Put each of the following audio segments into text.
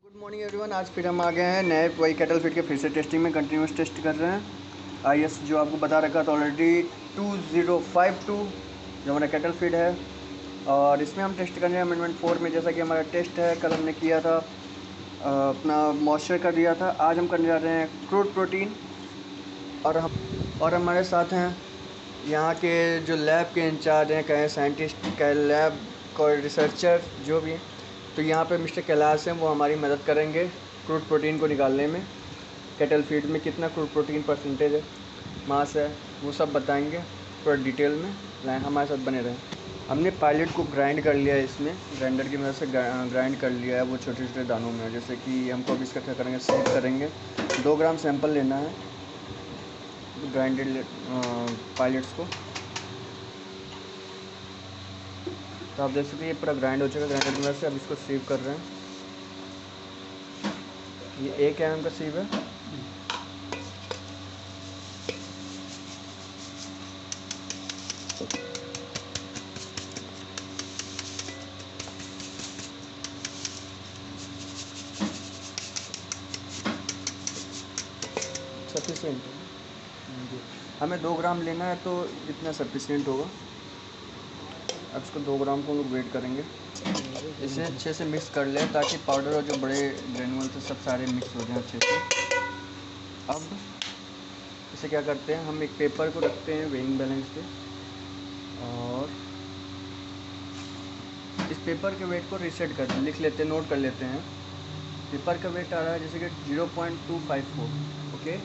Good morning everyone. आज फिर हम आ गए हैं नए वही कैटल फीड के फिर से टेस्टिंग में कंटिन्यूस टेस्ट कर रहे हैं। आईएस जो आपको बता रखा था ऑलरेडी 2052 जो हमारा कैटल फीड है, और इसमें हम टेस्ट कर रहे हैं अमेंडमेंट 4 में। जैसा कि हमारा टेस्ट है, कल हमने किया था अपना मॉइस्चर कर दिया था। आज हम करने जा रहे हैं क्रूड प्रोटीन। और हमारे साथ हैं यहाँ के जो लैब के इंचार्ज हैं, कहें साइंटिस्ट, कहें लैब कोई रिसर्चर, जो भी। तो यहाँ पे मिस्टर कैलाश हैं, वो हमारी मदद करेंगे क्रूड प्रोटीन को निकालने में। कैटल फीड में कितना क्रूड प्रोटीन परसेंटेज है, मास है, वो सब बताएंगे पूरा डिटेल में। लाइन हमारे साथ बने रहें। हमने पायलट को ग्राइंड कर लिया है, इसमें ग्राइंडर की मदद से ग्राइंड कर लिया है वो छोटे छोटे दानों में। जैसे कि हमको अभी इसका क्या करेंगे, सेव करेंगे। 2 ग्राम सैंपल लेना है ग्राइंडेड पायलट्स को। तो आप देख सकते हैं ये पूरा ग्राइंड हो चुका है ग्राइंडर की मदद से। अब इसको सीव कर रहे हैं। ये 1 mm का सीव है। सफिशिएंट है, हमें 2 ग्राम लेना है तो इतना सफिशिएंट होगा। अब इसको 2 ग्राम को हम लोग वेट करेंगे। इसे अच्छे से मिक्स कर लें ताकि पाउडर और जो बड़े ग्रेनुअल थे सब सारे मिक्स हो जाएं अच्छे से। अब इसे क्या करते हैं, हम एक पेपर को रखते हैं वेइंग बैलेंस पे, और इस पेपर के वेट को रीसेट कर लिख लेते हैं, नोट कर लेते हैं। पेपर का वेट आ रहा है जैसे कि 0.254। ओके,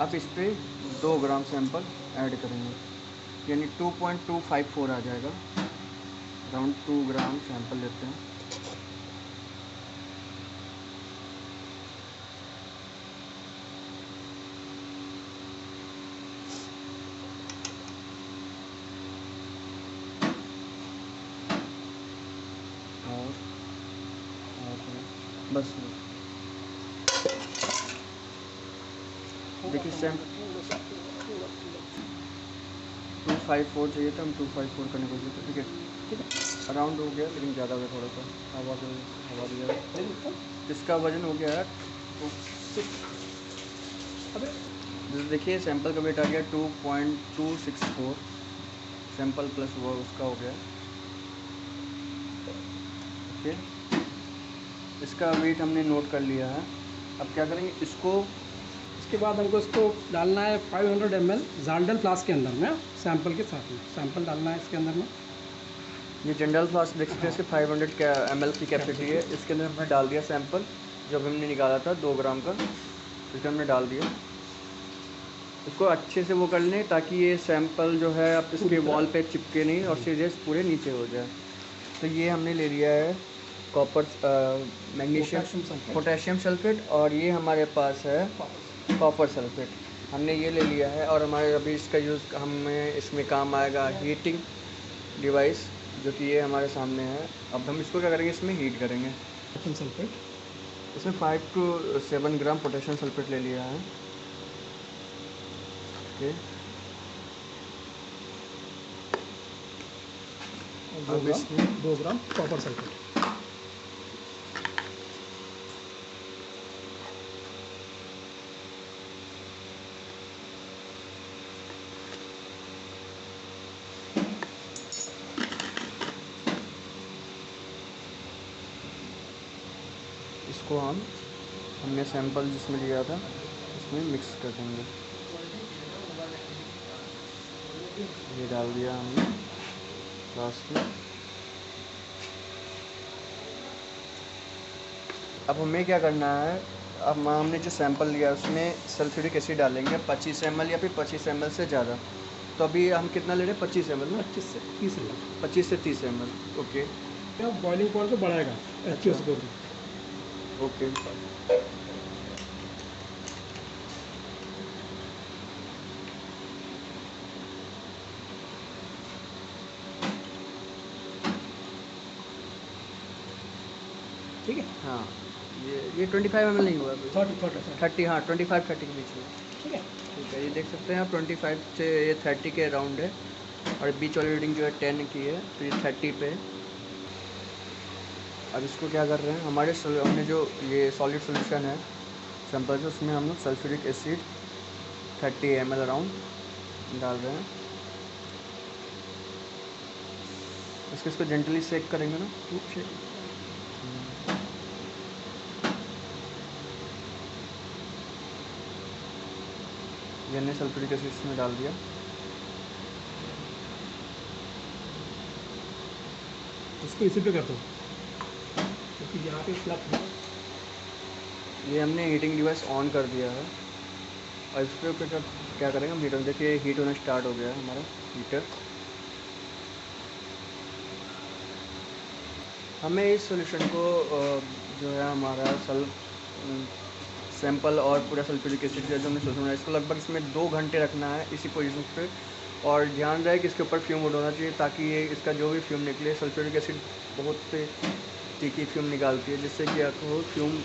अब इस पर 2 ग्राम सैंपल ऐड करेंगे, यानी 2.254 आ जाएगा। अराउंड 2 ग्राम सैंपल लेते हैं। और बस देखिए सैंपल 254 चाहिए था, हम 254 करने को सोचे। ठीक है, अराउंड हो गया, लेकिन ज़्यादा हो गया थोड़ा सा, हवा दिया। इसका वजन हो गया है 26। अब देखिए सैंपल का वेट आ गया 2.264। सैंपल प्लस वो उसका हो गया। ओके, इसका वेट हमने नोट कर लिया है। अब क्या करेंगे, इसके बाद हमको इसको डालना है 500 ml जाल्डल फ्लास्क के अंदर में, सैंपल के साथ में सैंपल डालना है इसके अंदर में। ये जनरल फ्लास्क देख सकते हैं, इसके 500 ml की कैपेसिटी है। इसके अंदर हमने डाल दिया सैंपल जो हमने निकाला था 2 ग्राम का, इसके हमने डाल दिया। इसको अच्छे से वो कर लें ताकि ये सैंपल जो है आप इसके वॉल पे चिपके नहीं और सीधे पूरे नीचे हो जाए। तो ये हमने ले लिया है कॉपर मैग्नीशियम पोटेशियम सल्फेट, और ये हमारे पास है कॉपर सल्फेट। हमने ये ले लिया है, और हमारे अभी इसका यूज़ हमें इसमें काम आएगा हीटिंग डिवाइस, जो कि ये हमारे सामने है। अब हम इसको क्या करेंगे, इसमें हीट करेंगे। पोटेशियम सल्फेट इसमें 5 to 7 ग्राम पोटेशियम सल्फेट ले लिया है। ओके, अब इसमें 2 ग्राम कॉपर सल्फेट। इसको हमने सैंपल जिसमें लिया था इसमें मिक्स कर देंगे। ये डाल दिया हमने लास्ट में। अब हमें क्या करना है, अब हमने जो सैंपल लिया उसमें सल्फ्यूरिक एसिड डालेंगे 25 ml या फिर 25 ml से ज़्यादा। तो अभी हम कितना ले रहे हैं, 25 ml ना, 25 से 30 ml। 25 से 30 ml। ओके, बॉइलिंग पॉइंट को बढ़ाएगा अच्छे से। ओके, ठीक है। हाँ, ये 25 ml नहीं हुआ अभी, 30, हाँ 25-30 के बीच में। ठीक है। ठीक है, ये देख सकते हैं आप 25 से ये 30 के अराउंड है, और बीच वाली रीडिंग जो है 10 की है, तो ये 30 पे है। अब इसको क्या कर रहे हैं, हमने जो ये सॉलिड सोल्यूशन है सैंपल से, उसमें हम लोग सल्फ्यूरिक एसिड 30 ml अराउंड डाल रहे हैं। इसको जेंटली सेक करेंगे ना। ये हमने सल्फ्यूरिक एसिड इसमें डाल दिया। इसको इसी पे कर दो क्योंकि यहाँ पे फ्लक्स है। ये हमने हीटिंग डिवाइस ऑन कर दिया है और इस पर क्या करेंगे हम, हीटर देखिए हीट होना स्टार्ट हो गया है हमारा हीटर। हमें इस सॉल्यूशन को जो है हमारा सैंपल और पूरा सल्फ्यूरिक एसिड जो हमने सोचना है, इसको लगभग इसमें 2 घंटे रखना है इसी पोजीशन पे। और ध्यान रहे कि इसके ऊपर फ्यूम उड़ होना चाहिए ताकि ये इसका जो भी फ्यूम निकले, सल्फ्यूरिक एसिड बहुत तीखी फ्यूम निकालती है, जिससे कि आपको फ्यूम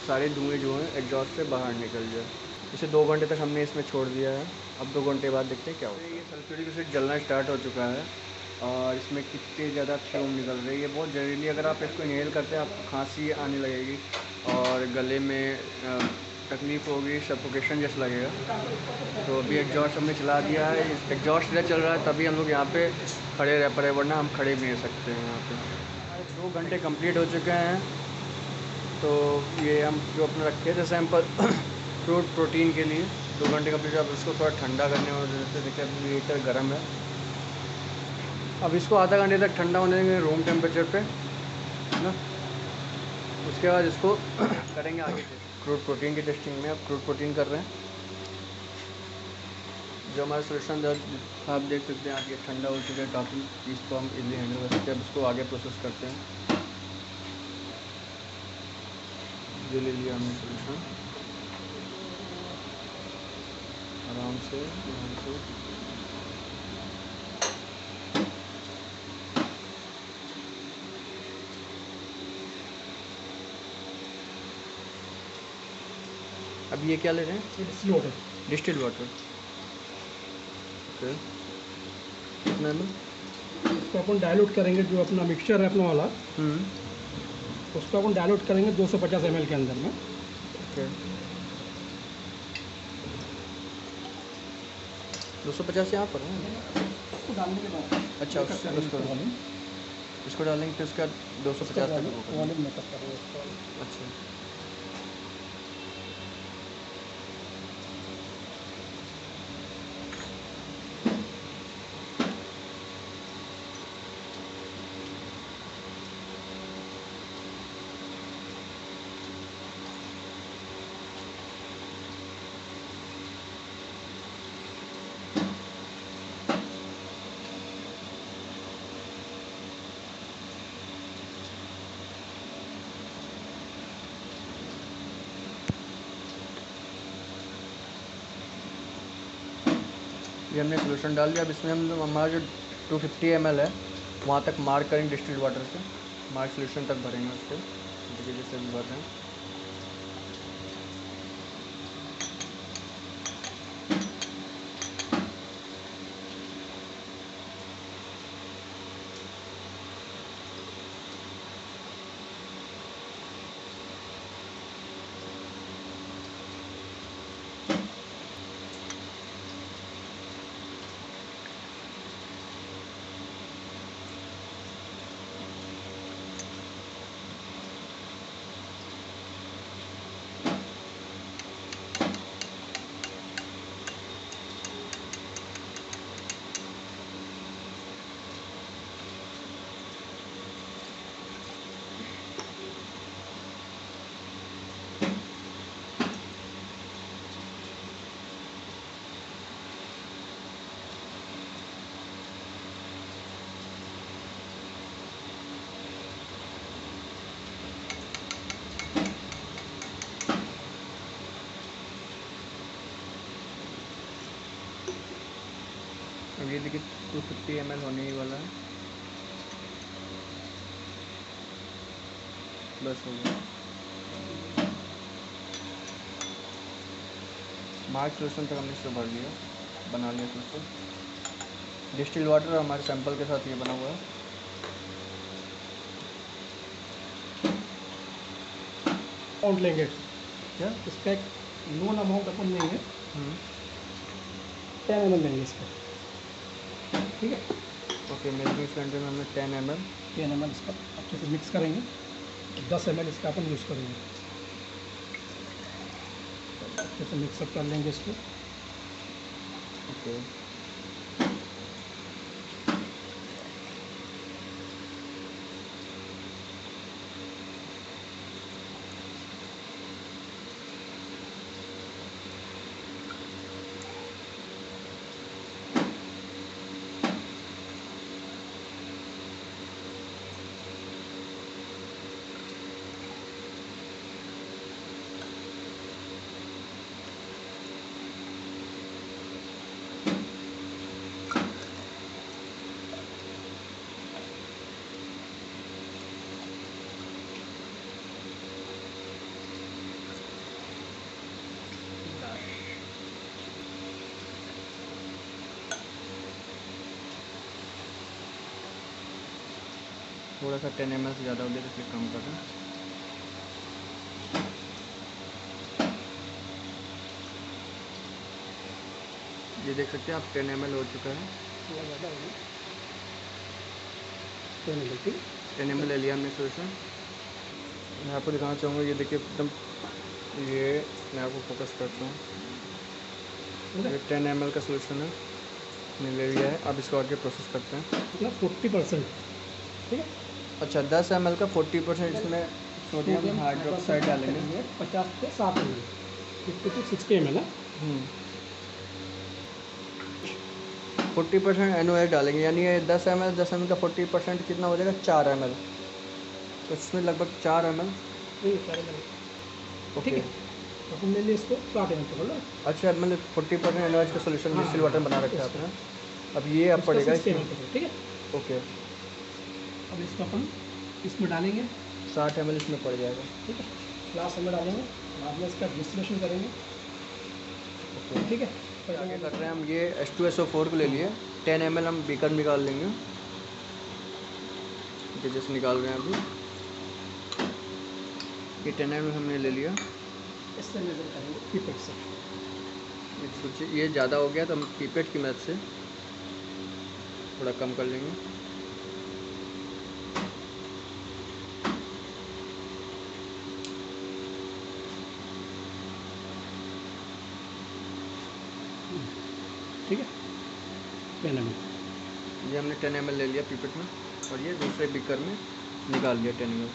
सारे धुएँ जो हैं एग्जॉस्ट से बाहर निकल जाए। इसे 2 घंटे तक हमने इसमें छोड़ दिया है। अब 2 घंटे बाद देखते हैं क्या होता है। ये सल्फ्यूरिक एसिड जलना स्टार्ट हो चुका है और इसमें कितनी ज़्यादा फ्यूम निकल रही है। ये बहुत जहरीली, अगर आप इसको इनहेल करते हैं आपको खांसी आने लगेगी और गले में तकलीफ़ होगी, सफोकेशन जैसा लगेगा। तो अभी एग्जॉस्ट हमने चला दिया है, एग्जॉस्ट इधर चल रहा है तभी हम लोग यहाँ पे खड़े रह पड़े, वरना हम खड़े भी रह सकते हैं यहाँ पे। 2 घंटे कंप्लीट हो चुके हैं। तो ये हम जो अपने रखे थे सैंपल फ्रूट प्रोटीन के लिए 2 घंटे कंप्लीट, अब इसको थोड़ा ठंडा करने में जैसे देखिए अभी हीटर गर्म है। अब इसको आधा घंटे तक ठंडा होने देंगे रूम टेम्परेचर पे ना। उसके बाद इसको करेंगे आगे क्रूड प्रोटीन की टेस्टिंग में। अब क्रूड प्रोटीन कर रहे हैं। जो हमारा सोल्यूशन आप देख सकते हैं, आप ये ठंडा हो चुका है काफ़ी, इसको हम इजीली हैंडल कर सकते हैं। अब इसको आगे प्रोसेस करते हैं। ये ले लिया हमने सोल्यूशन, आराम से ध्यान से। अब ये क्या ले रहे हैं, डिस्टिल्ड वाटर। ओके, कितना में इसको अपन डाइल्यूट करेंगे, जो अपना मिक्सचर है अपना वाला उसको अपन डाइल्यूट करेंगे 250 ml के अंदर में। ओके, 250 यहाँ पर है। उसको डालने के बाद अच्छा, इसको डालेंगे तो उसका 250 तक होगा। वॉल्यूम मेकअप करेंगे। अच्छा, ये हमने सोल्यूशन डाल दिया। अब इसमें हम हमारा जो 250 ml है वहाँ तक मार्क करेंगे डिस्टिल्ड वाटर से, मार्क सोल्यूशन तक भरेंगे उसको, देखिए जैसे भी भर रहे हैं। अब ये देखिए 250 ml होने ही वाला है, बस हो गया। मार्क सोल्यूशन तक हमने इससे भर लिया, बना लिया सोल्यूशन। डिस्टिल्ड वाटर हमारे सैंपल के साथ ये बना हुआ है। अमाउंट लेंगे, क्या? इसका एक लोन अमाउंट अपन लेंगे 10 ml लेंगे इसका, ठीक है। ओके, मिल्किंग सिलेंडर में हमें 10 ml 10 ml इसका अच्छे से मिक्स करेंगे, 10 ml इसका अपन यूज़ करेंगे, अच्छे से मिक्सअप कर लेंगे इसको। ओके। थोड़ा सा 10 ml से ज़्यादा हो गया तो फिर कम कर दें। ये देख सकते हैं आप 10 ml हो चुका है। थोड़ा ज़्यादा होगा, 10 ml, ठीक है। 10 ml ले लिया हमने सोल्यूशन। मैं आपको दिखाना चाहूँगा, ये देखिए एकदम, ये मैं आपको फोकस करता हूँ, ये 10 ml का सोल्यूशन है, मैंने ले लिया है। अब इसको आगे प्रोसेस करते हैं। मतलब 40%, ठीक है। अच्छा, 10 ml का 40% इसमें सोडियम हाइड्रोक्साइड डालेंगे। 50 से 60 ml, 50 to 60 ml है। 40% NaOH डालेंगे, यानी ये 10 ml का 40% कितना हो जाएगा? 4 ml। तो इसमें लगभग 4 ml। ठीक है, तो अपन ले लिए इसको 60 ml पकड़ लो। अच्छा, मतलब 40% NaOH का सोल्यूशन डिस्टिल वाटर बना रखा है आपने। अब ये अब पड़ेगा 60 ml पकड़ो, ठीक है। ओके, अब इसको अपन इसमें डालेंगे, 60 ml इसमें पड़ जाएगा। ठीक है। ग्लास में डालेंगे, बाद में इसका डिस्टिलेशन करेंगे, ठीक है। आगे कर रहे हैं हम, ये H2SO4 को ले लिए, 10 ml हम बीकर निकाल लेंगे। ठीक, जैसे निकाल रहे हैं अभी, ये 10 ml हमने ले लिया। इससे मेजर करेंगे पिपेट से। ये सोचिए ये ज़्यादा हो गया तो हम पीपेट की मदद से थोड़ा कम कर लेंगे। ठीक है, 10 ml। ये हमने 10 ml ले लिया पीपेट में, और ये दूसरे बीकर में निकाल लिया 10 ml।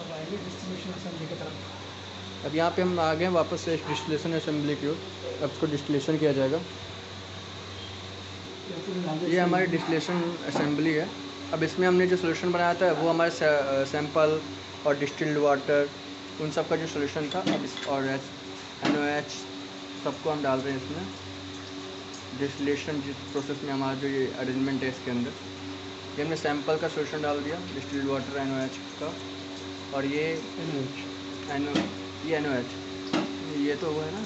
अब आएंगे डिस्टिलेशन असेंबली की तरफ। अब यहाँ पे हम आ गए वापस से डिस्टिलेशन असेंबली की ओर। अब इसको डिस्टिलेशन किया जाएगा। ये हमारी डिस्टिलेशन असेंबली है। अब इसमें हमने जो सोल्यूशन बनाया था वो हमारे सैंपल और डिस्टिल्ड वाटर उन सब का जो सोल्यूशन था, अब इस और NaOH सबको हम डाल रहे हैं इसमें। डिस्टिलेशन जिस प्रोसेस में हमारा जो ये अरेंजमेंट है इसके अंदर, ये हमने सैंपल का सोल्यूशन डाल दिया, डिस्टिल्ड वाटर NaOH का, और ये NaOH ये तो वो है ना,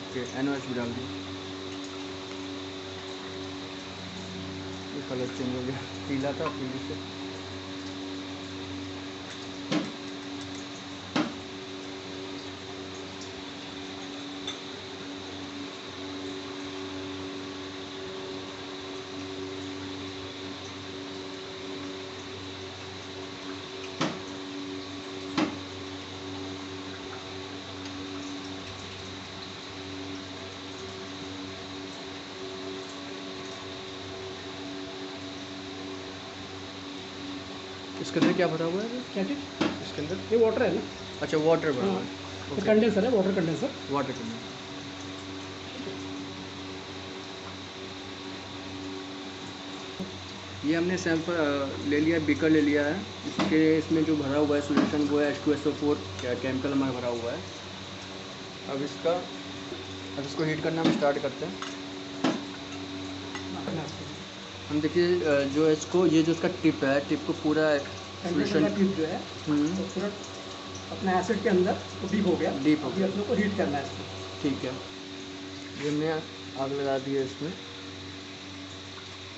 ओके, NaOH भी डाल दिया। ये कलर चेंज हो गया, पीला था, पीले से इसके अंदर क्या भरा हुआ है? क्या चीज़? इसके अंदर ये वाटर है ना। अच्छा, वाटर भरा हुआ है। ये कंडेंसर है, वाटर कंडेंसर। वाटर के अंदर ये हमने सैंपल ले लिया, बीकर ले लिया है। इसमें जो भरा हुआ है सोल्यूशन वो है H2SO4 केमिकल हमारा भरा हुआ है। अब इसको हीट करना हम स्टार्ट करते हैं। हम देखिए ये जो इसका टिप है, टिप को पूरा सोल्यूशन ट्यूब जो है वो पूरा अपने एसिड के अंदर तो डीप हो गया। डीप हो अभी अपने को हीट करना है इसको। ठीक है, ये हमने आग लगा दी है, इसमें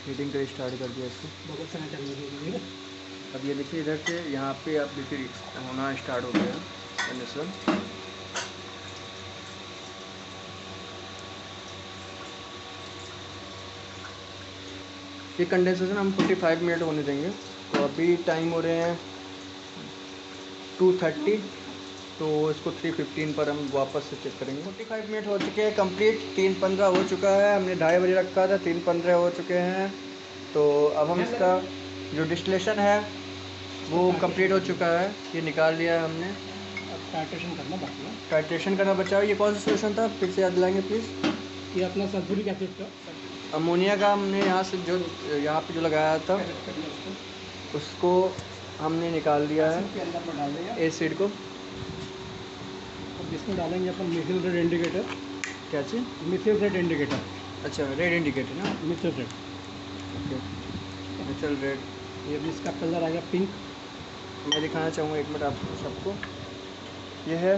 हीटिंग कर स्टार्ट कर दिया इसको। बहुत समय चलने दीजिए। अब ये देखिए इधर से यहाँ पे आप देखिए होना स्टार्ट हो गया कंडेंसर। ये कंडेंसेशन हम 45 मिनट होने देंगे। तो अभी टाइम हो रहे हैं 2:30, तो इसको 3:15 पर हम वापस से चेक करेंगे। 45 मिनट हो चुके हैं कंप्लीट, 3:15 हो चुका है, हमने 2:30 बजे रखा था, 3:15 हो चुके हैं। तो अब हम इसका जो डिस्टिलेशन है वो कंप्लीट हो चुका है, ये निकाल लिया है हमने। अब टाइट्रेशन करना बाकी है। टाइट्रेशन करना बचा है। ये कौन सा सोल्यूशन था, फिर से याद दिलाएंगे प्लीज़? ये अपना सल्फ्यूरिक एसिड का अमोनिया का हमने यहाँ से जो यहाँ पे जो लगाया था उसको हमने निकाल दिया है, के अंदर में डाल देंगे। एसिड को। अब इसमें डालेंगे अपन मिथिल रेड इंडिकेटर। क्या चीज़? Methyl red indicator. अच्छा, रेड इंडिकेटर ना। Methyl red. Okay, methyl red. ये भी इसका कलर आ गया पिंक। मैं दिखाना चाहूँगा एक मिनट आप सबको। ये है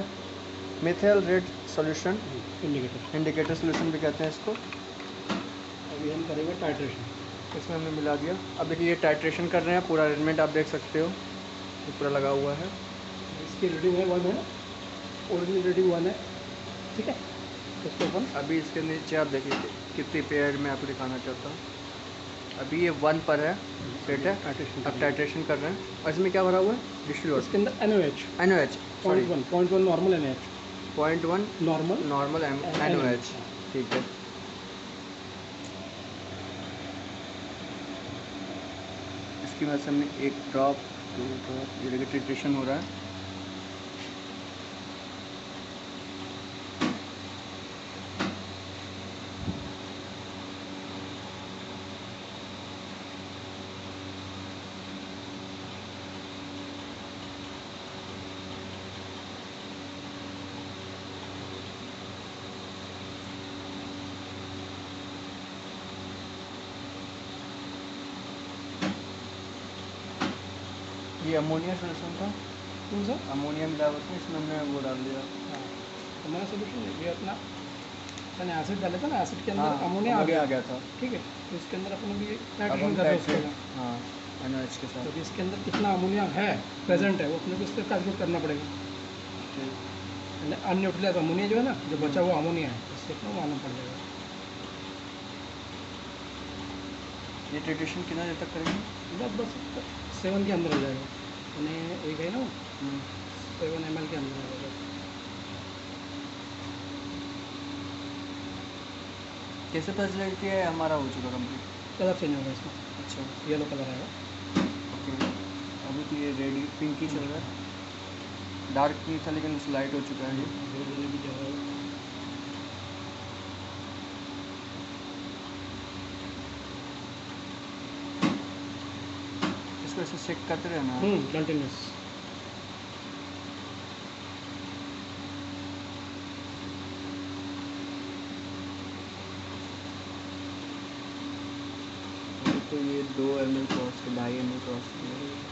methyl red solution, indicator solution भी कहते हैं इसको। अभी हम करेंगे टाइट्रेशन। इसमें हमने मिला दिया। अब देखिए ये टाइट्रेशन कर रहे हैं, पूरा अरेंजमेंट आप देख सकते हो, ये पूरा लगा हुआ है। इसकी रीडिंग है 1 है, ओरिजिनल रीडिंग 1 है, ठीक है। इसको अपन अभी इसके नीचे आप देखिए कितनी पेयर में आपको दिखाना चाहता हूँ। अभी ये 1 पर है, सेट है। टाइट्रेशन अब टाइट्रेशन कर रहे हैं। और इसमें क्या भरा हुआ है? डिस्टिल इसके अंदर NaOH NaOH, sorry 0.1 normal NaOH 0.1 normal normal NaOH, ठीक है। इसकी वजह से हमने 1 ड्रॉप 2 ड्रॉप, ये देखिए टाइट्रेशन हो रहा है। ये अमोनिया सोल्यूशन था, कौन सा? अमोनिया मिला हुआ था, इसमें हमने वो डाल दिया। हाँ, हमारा सोल्यूशन ये अपना मैंने एसिड डाला था ना, एसिड के अंदर हाँ, अमोनिया आ गया था। ठीक है। तो इसके अंदर अपन अभी अब टाइट्रेशन हम कर रहे हैं उसको। टाइट्रेट, हाँ, NaOH के साथ। तो इसके अंदर कितना अमोनिया है प्रेजेंट है वो अपने को इससे कैलकुलेट करना पड़ेगा। ठीक। अनन्यूट्रलाइज अमोनिया जो है ना, जो बचा हुआ अमोनिया है, इससे अपना मालूम पड़ जाएगा। ये टाइट्रेशन कितना देर तक करेंगे? बस 7 के अंदर हो जाएगा। मैंने एक है ना 7 ml के अंदर हो जाएगा। कैसे पता चलेगा कि ये हमारा हो चुका कंप्लीट? कलर चेंज होगा इसका, अच्छा, येलो कलर आएगा। ओके। अभी तो ये रेडी पिंक ही चल रहा है, डार्क नहीं था लेकिन लाइट हो चुका है ये। धीरे-धीरे भी जल रहा है। इसको ऐसे चेक करते रहना है। कंटिन्यूस। तो ये 2 ml क्रॉस के 2.5 ml क्रॉस के।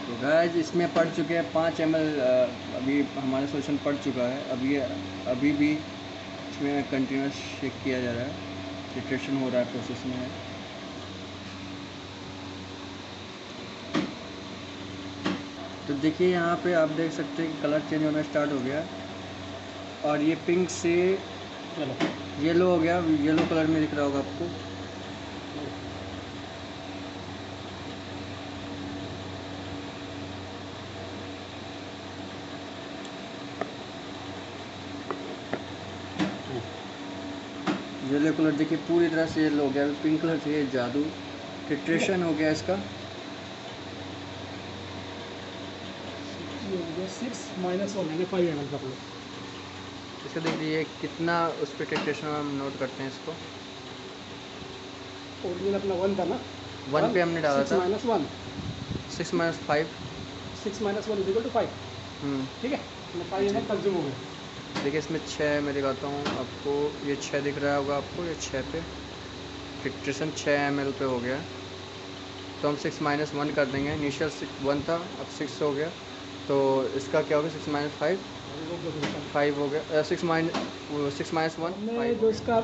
तो गाइस इसमें पड़ चुके हैं 5 ml, अभी हमारा सोल्यूशन पड़ चुका है। अभी भी इसमें कंटिन्यूस चेक किया जा रहा है, टाइट्रेशन हो रहा है, प्रोसेस में है। तो देखिए यहाँ पे आप देख सकते हैं कि कलर चेंज होना स्टार्ट हो गया और ये पिंक से येलो हो गया, येलो कलर में दिख रहा होगा आपको। येलो कलर देखिए पूरी तरह से येलो हो गया, पिंक कलर से ये जादू टिट्रेशन हो गया इसका। ये हो गया 6 -1 यानी 5 ml का फ्लो। इसका देख लीजिए कितना उस पर टिट्रेशन हम नोट करते हैं इसको। ओरिजिनल अपना 1 था ना, 1 पे हमने डाला 6 था, -1 6 - 5। 6 -1 = 5, ठीक है, 5 ml कंज्यूम हो गया। देखिए इसमें 6 मैं दिखाता हूँ आपको, ये 6 दिख रहा होगा आपको, ये 6 पे टिट्रेशन 6 ml पे हो गया। तो हम 6 - 1 कर देंगे, इनिशियल 1 था अब 6 हो गया, तो इसका क्या होगा 6 - 5 हो गया, 6 - 1 हमने जो इसका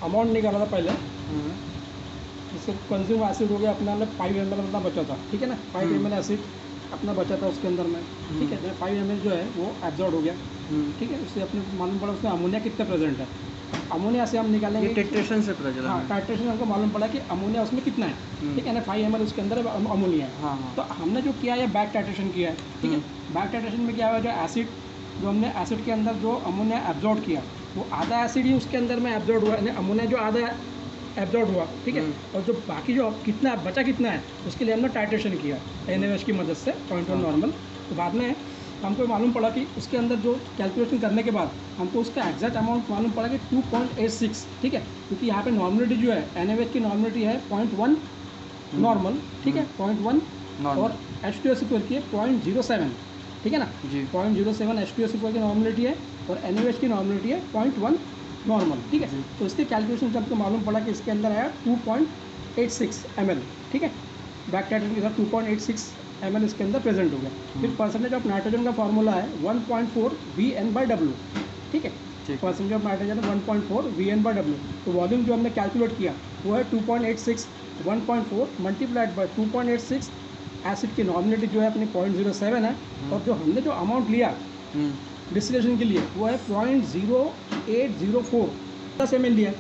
अमाउंट निकाला था पहले, इससे कंज्यूम एसिड हो गया अपना 5 ml अपना बचा था, ठीक है ना, 5 ml एसिड अपना बचा था उसके अंदर में, ठीक है। 5 ml जो है वो एब्जॉर्ब हो गया, ठीक है। उससे अपने मालूम पड़ा उसमें अमोनिया कितना प्रेजेंट है। अमोनिया से हम निकालेंगे, ये टिट्रेशन से पता चला। हाँ, टाइट्रेशन हमको मालूम पड़ा कि अमोनिया उसमें कितना है, ठीक है ना, 5 ml उसके अंदर अमोनिया है। हाँ। तो हमने जो किया है बैक टाइट्रेशन किया है, ठीक है। बैक टाइट्रेशन में क्या हुआ, जो एसिड जो हमने एसिड के अंदर जो अमोनिया एब्जॉर्ब किया वो आधा एसिड ही उसके अंदर में एब्जॉर्ब हुआ, यानी अमोनिया जो आधा एब्जॉर्ब हुआ, ठीक है। और जो बाकी जो कितना बचा कितना है उसके लिए हमने टाइट्रेशन किया NaOH की मदद से 0.1 नॉर्मल। तो बाद में हमको मालूम पड़ा कि उसके अंदर जो कैलकुलेशन करने के बाद हमको उसका एग्जैक्ट अमाउंट मालूम पड़ा कि 2.86, ठीक है। क्योंकि यहाँ पे नॉर्मलिटी जो है NaOH की नॉर्मलिटी है 0.1 नॉर्मल, ठीक है, 0.1 और H2SO4 की 0.07, ठीक है ना, 0.07 H2SO4 की नॉर्मलिटी है और NaOH की नॉर्मलिटी है 0.1 नॉर्मल, ठीक है। तो इसके कैलकुलेशन से हमको मालूम पड़ा कि इसके अंदर आया 2.86 ml, ठीक है। बैक टाइट्रेशन के साथ 2.86 ml इसके अंदर प्रेजेंट हो गया। फिर परसेंटेज ऑफ नाइट्रोजन का फार्मूला है 1.4 VN/W, ठीक है। Percentage of nitrogen 1.4 VN/W। तो वॉल्यूम जो हमने कैलकुलेट किया वो है 2.86, 1.4 मल्टीप्लाइड बाय 2.86, एसिड की नॉर्मलिटी जो है अपनी 0.07 है, और जो हमने जो अमाउंट लिया डिस्टिलेशन के लिए वो है 0.0804, 10 ml लिया,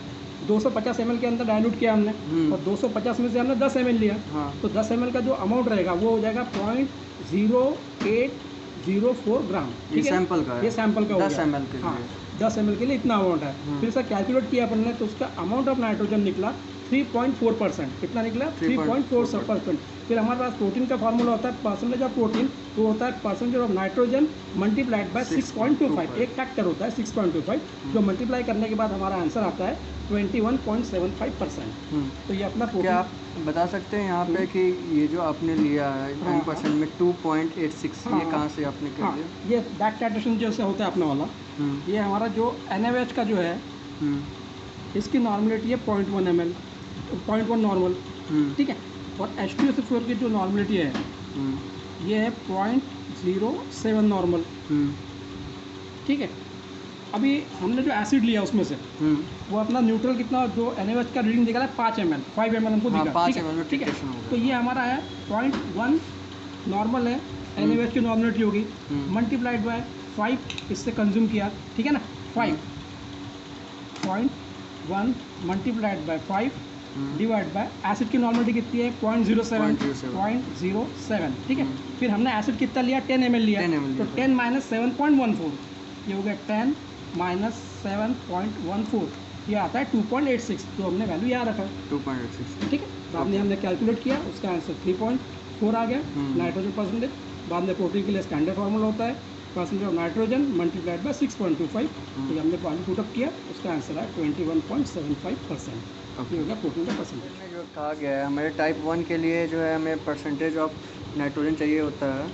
250 ml के अंदर डाइल्यूट किया हमने, और 250 में से हमने 10 ml लिया। तो 10 ml का जो अमाउंट रहेगा वो हो जाएगा 0.0804 ग्राम, ठीक है। सैंपल का है, ये सैंपल का 10 ml के लिए। हाँ, 10 ml के लिए इतना अमाउंट है। फिर इसका कैलकुलेट किया अपन ने, तो उसका अमाउंट ऑफ नाइट्रोजन निकला 3.4%। कितना निकला? 3.4%। फिर हमारे पास प्रोटीन का फार्मूला होता है परसेंटेज ऑफ प्रोटीन, वो होता है percentage of nitrogen multiplied by 6.25, एक फैक्टर होता है 6.25, जो मल्टीप्लाई करने के बाद हमारा आंसर आता है 21.75%। तो ये अपना क्या आप बता सकते हैं यहाँ पे कि ये जो आपने लिया है 10% में 2.86, ये कहाँ से आपने कर लिया? ये बैक टाइट्रेशन जैसे होता है अपना वाला, ये हमारा जो NaOH का जो है इसकी नॉर्मलिटी है 0.1 ml, 0.1 नॉर्मल, ठीक है। और H2SO4 की जो नॉर्मलिटी है ये है 0.07 नॉर्मल, ठीक है। अभी हमने जो एसिड लिया उसमें से वो अपना न्यूट्रल कितना, जो NaOH का रीडिंग निकाला 5 ml, 5 ml हमको दिखा, 5 ml ठीक है। तो ये हमारा है 0.1 नॉर्मल है, NaOH की नॉर्मलिटी होगी, मल्टीप्लाइड बाय 5 इससे कंज्यूम किया, ठीक है ना, 5.1 multiplied by 5 divide by acid की नॉर्मलिटी कितनी है 0.07, ठीक है। फिर हमने एसिड कितना लिया 10 ml लिया, तो 10 - 7.14, ये हो गया 10 - 7.14, ये आता है 2.86, जो हमने वैल्यू याद रखा 2.86, ठीक है। बाद में हमने कैलकुलेट किया, उसका आंसर 3.4 आ गया नाइट्रोजन परसेंटेज। बाद में प्रोटीन के लिए स्टैंडर्ड फार्मूला होता है percentage of nitrogen multiplied by 6.25, तो हमने वैल्यू पुटअप किया, उसका आंसर है 21.75%। ये हो गया प्रोटीन का परसेंटेज। जो कहा गया है हमारे टाइप 1 के लिए जो है हमें परसेंटेज ऑफ नाइट्रोजन चाहिए होता है,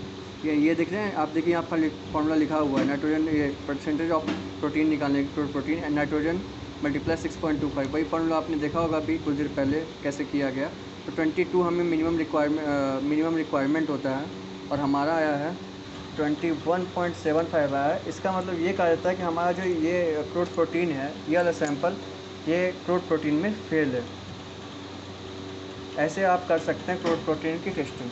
ये देख रहे हैं आप, देखिए यहाँ पर फॉर्मूला लिखा हुआ है नाइट्रोजन, ये परसेंटेज ऑफ प्रोटीन निकालने की, प्रोटीन एंड नाइट्रोजन मल्टीप्लाई 6.25, वही फॉर्मूला आपने देखा होगा अभी कुछ देर पहले कैसे किया गया। तो 22 हमें मिनिमम रिक्वायरमेंट होता है, और हमारा आया है 21.75 आया है। इसका मतलब ये कहा जाता है कि हमारा जो ये क्रूड प्रोटीन है, ये वाला सैंपल ये क्रूड प्रोटीन में फेल है। ऐसे आप कर सकते हैं क्रूड प्रोटीन की टेस्टिंग।